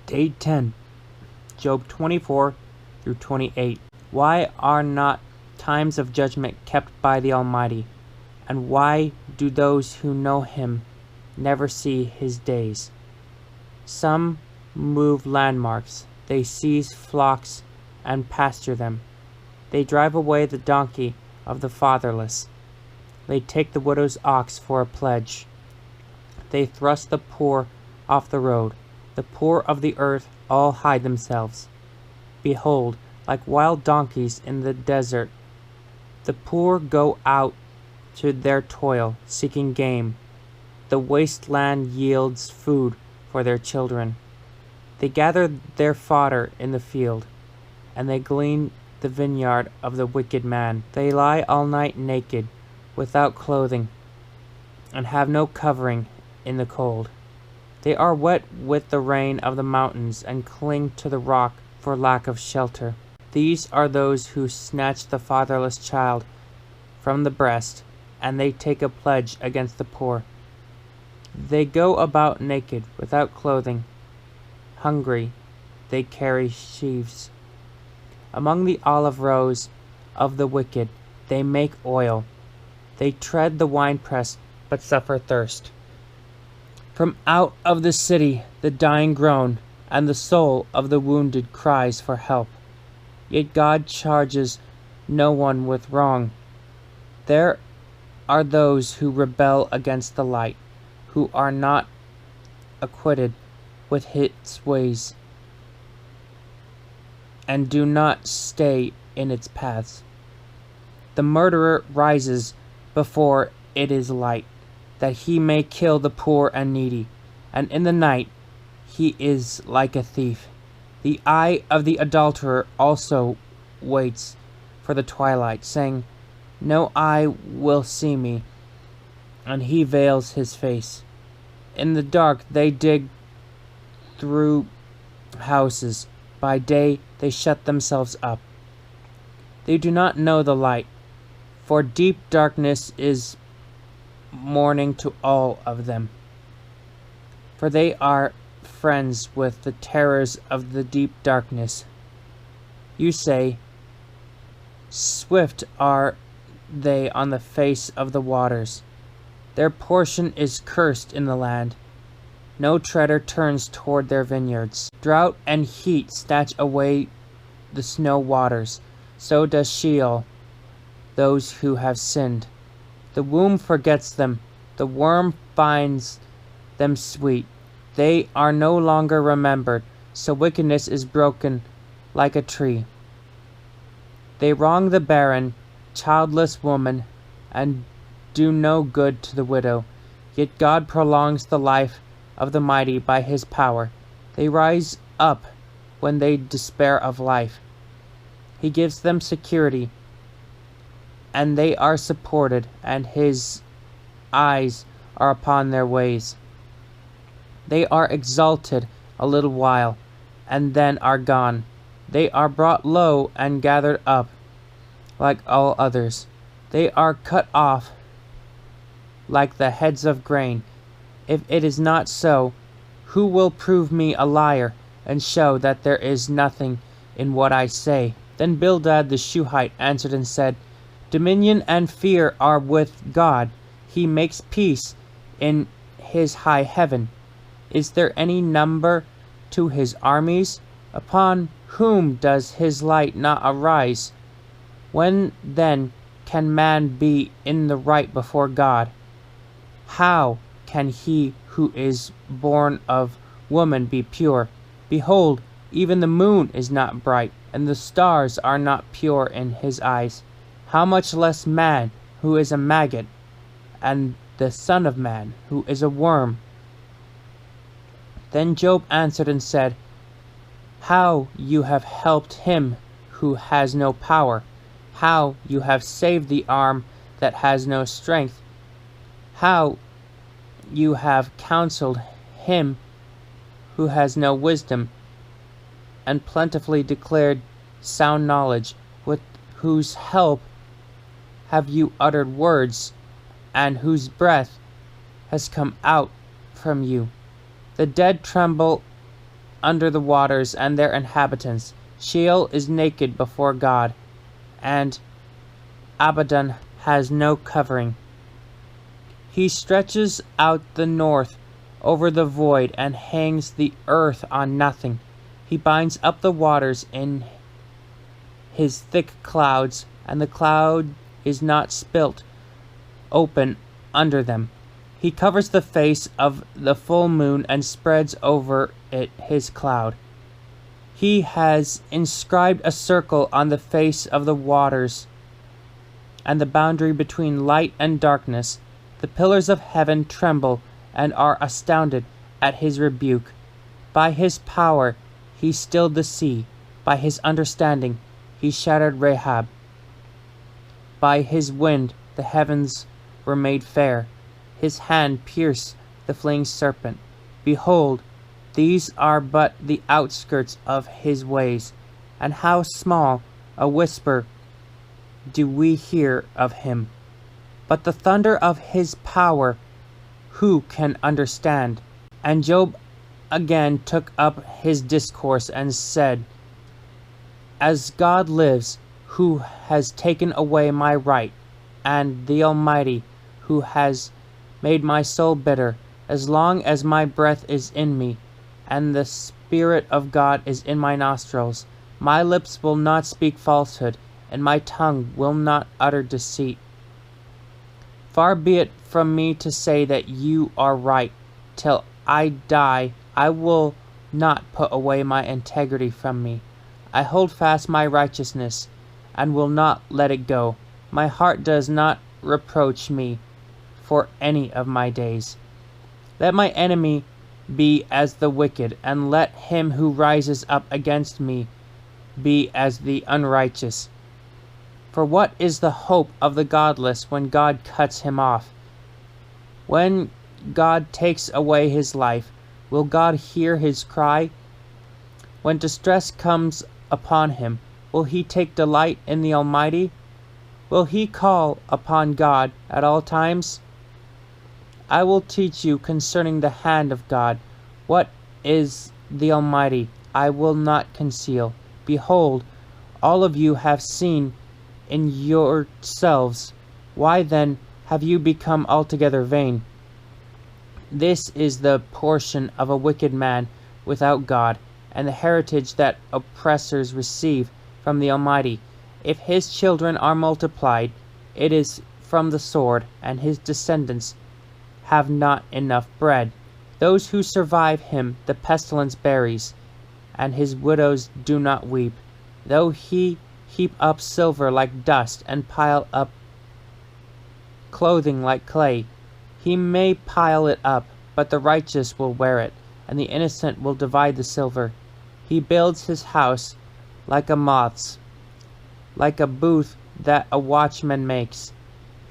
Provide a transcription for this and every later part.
Day 10, Job 24 through 28. Why are not times of judgment kept by the Almighty? And why do those who know Him never see His days? Some move landmarks, they seize flocks and pasture them. They drive away the donkey of the fatherless. They take the widow's ox for a pledge. They thrust the poor off the road. The poor of the earth all hide themselves. Behold, like wild donkeys in the desert, the poor go out to their toil, seeking game. The wasteland yields food for their children. They gather their fodder in the field, and they glean the vineyard of the wicked man. They lie all night naked, without clothing, and have no covering in the cold. They are wet with the rain of the mountains, and cling to the rock for lack of shelter. These are those who snatch the fatherless child from the breast, and they take a pledge against the poor. They go about naked, without clothing. Hungry, they carry sheaves. Among the olive rows of the wicked, they make oil. They tread the winepress, but suffer thirst. From out of the city the dying groan, and the soul of the wounded cries for help. Yet God charges no one with wrong. There are those who rebel against the light, who are not acquainted with its ways, and do not stay in its paths. The murderer rises before it is light, that he may kill the poor and needy, and in the night he is like a thief. The eye of the adulterer also waits for the twilight, saying, no eye will see me, and he veils his face. In the dark they dig through houses. By day they shut themselves up. They do not know the light, for deep darkness is morning to all of them. For they are friends with the terrors of the deep darkness. You say, swift are they on the face of the waters. Their portion is cursed in the land. No treader turns toward their vineyards. Drought and heat snatch away the snow waters. So does Sheol those who have sinned. The womb forgets them. The worm finds them sweet. They are no longer remembered. So wickedness is broken like a tree. They wrong the barren, childless woman, and do no good to the widow. Yet God prolongs the life of the mighty by His power. They rise up when they despair of life. He gives them security, and they are supported, and His eyes are upon their ways. They are exalted a little while, and then are gone. They are brought low and gathered up, like all others. They are cut off like the heads of grain. If it is not so, who will prove me a liar, and show that there is nothing in what I say? Then Bildad the Shuhite answered and said, dominion and fear are with God. He makes peace in His high heaven. Is there any number to His armies? Upon whom does His light not arise? When then can man be in the right before God? How can he who is born of woman be pure? Behold, even the moon is not bright, and the stars are not pure in His eyes. How much less man, who is a maggot, and the son of man, who is a worm? Then Job answered and said, how you have helped him who has no power, how you have saved the arm that has no strength, how you have counseled him who has no wisdom, and plentifully declared sound knowledge, with whose help have you uttered words, and whose breath has come out from you. The dead tremble under the waters and their inhabitants. Sheol is naked before God, and Abaddon has no covering. He stretches out the north over the void and hangs the earth on nothing. He binds up the waters in his thick clouds, and the cloud is not spilt open under them. He covers the face of the full moon and spreads over it his cloud. He has inscribed a circle on the face of the waters, and the boundary between light and darkness. The pillars of heaven tremble and are astounded at his rebuke. By his power he stilled the sea. By his understanding he shattered Rahab. By his wind the heavens were made fair. His hand pierced the fleeing serpent. Behold, these are but the outskirts of his ways, and how small a whisper do we hear of him. But the thunder of his power, who can understand? And Job again took up his discourse and said, As God lives, who has taken away my right, and the Almighty, who has made my soul bitter, as long as my breath is in me, and the Spirit of God is in my nostrils, my lips will not speak falsehood, and my tongue will not utter deceit. Far be it from me to say that you are right. Till I die, I will not put away my integrity from me. I hold fast my righteousness, and will not let it go. My heart does not reproach me for any of my days. Let my enemy be as the wicked, and let him who rises up against me be as the unrighteous. For what is the hope of the godless when God cuts him off? When God takes away his life, will God hear his cry? When distress comes upon him, will he take delight in the Almighty? Will he call upon God at all times? I will teach you concerning the hand of God. What is the Almighty? I will not conceal. Behold, all of you have seen in yourselves. Why then have you become altogether vain? This is the portion of a wicked man without God, and the heritage that oppressors receive from the Almighty. If his children are multiplied, it is from the sword, and his descendants have not enough bread. Those who survive him the pestilence buries, and his widows do not weep. Though he heap up silver like dust, and pile up clothing like clay, he may pile it up, but the righteous will wear it, and the innocent will divide the silver. He builds his house like a moth's, like a booth that a watchman makes.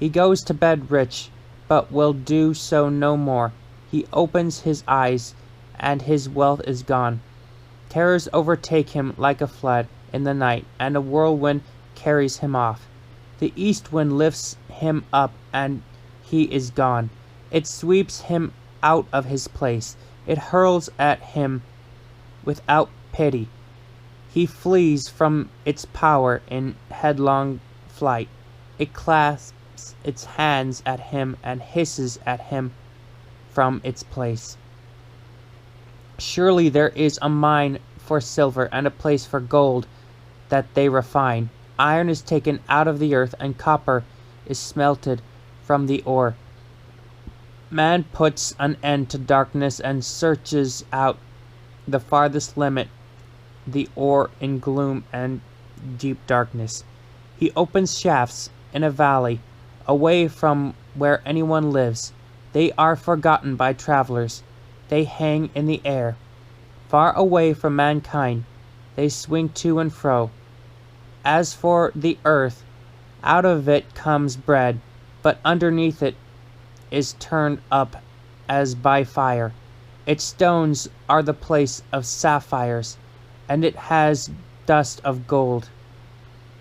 He goes to bed rich, but will do so no more. He opens his eyes, and his wealth is gone. Terrors overtake him like a flood in the night, and a whirlwind carries him off. The east wind lifts him up, and he is gone. It sweeps him out of his place. It hurls at him without pity. He flees from its power in headlong flight. It clasps its hands at him and hisses at him from its place. Surely there is a mine for silver and a place for gold that they refine. Iron is taken out of the earth, and copper is smelted from the ore. Man puts an end to darkness and searches out the farthest limit, the ore in gloom and deep darkness. He opens shafts in a valley, away from where anyone lives. They are forgotten by travelers. They hang in the air. Far away from mankind, they swing to and fro. As for the earth, out of it comes bread, but underneath it is turned up as by fire. Its stones are the place of sapphires, and it has dust of gold.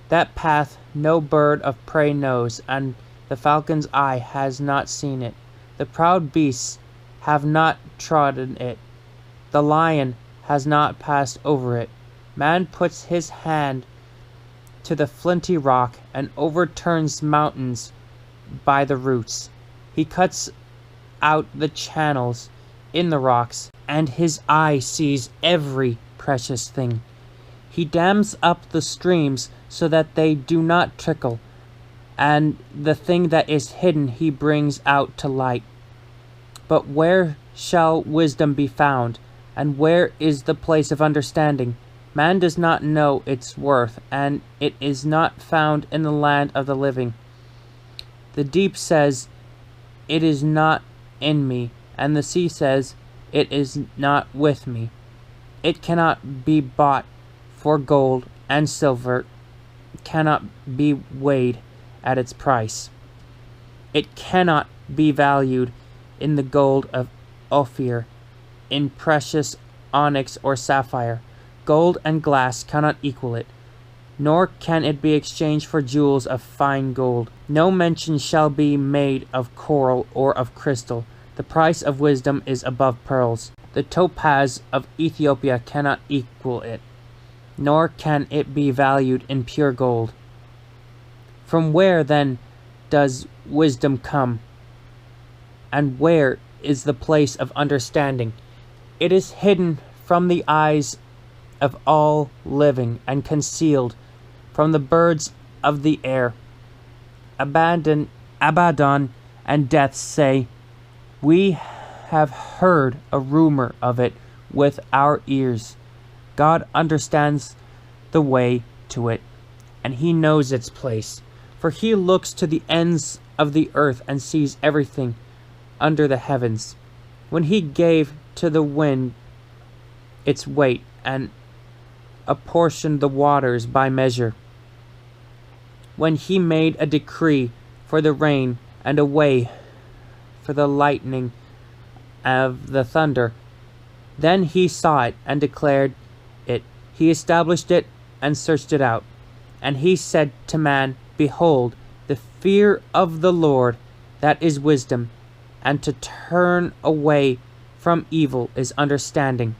That path no bird of prey knows, and the falcon's eye has not seen it. The proud beasts have not trodden it. The lion has not passed over it. Man puts his hand to the flinty rock and overturns mountains by the roots. He cuts out the channels in the rocks, and his eye sees every precious thing. He dams up the streams so that they do not trickle, and the thing that is hidden he brings out to light. But where shall wisdom be found, and where is the place of understanding? Man does not know its worth, and it is not found in the land of the living. The deep says, "It is not in me," and the sea says, "It is not with me." It cannot be bought for gold, and silver cannot be weighed at its price. It cannot be valued in the gold of Ophir, in precious onyx or sapphire. Gold and glass cannot equal it, nor can it be exchanged for jewels of fine gold. No mention shall be made of coral or of crystal. The price of wisdom is above pearls. The topaz of Ethiopia cannot equal it, nor can it be valued in pure gold. From where, then, does wisdom come? And where is the place of understanding? It is hidden from the eyes of all living, and concealed from the birds of the air. Abaddon and Death say, "We have heard a rumor of it with our ears." God understands the way to it, and he knows its place, for he looks to the ends of the earth and sees everything under the heavens. When he gave to the wind its weight, and apportioned the waters by measure, when he made a decree for the rain and a way for the lightning of the thunder, then he saw it and declared it. He established it and searched it out. And he said to man, "Behold, the fear of the Lord, that is wisdom, and to turn away from evil is understanding."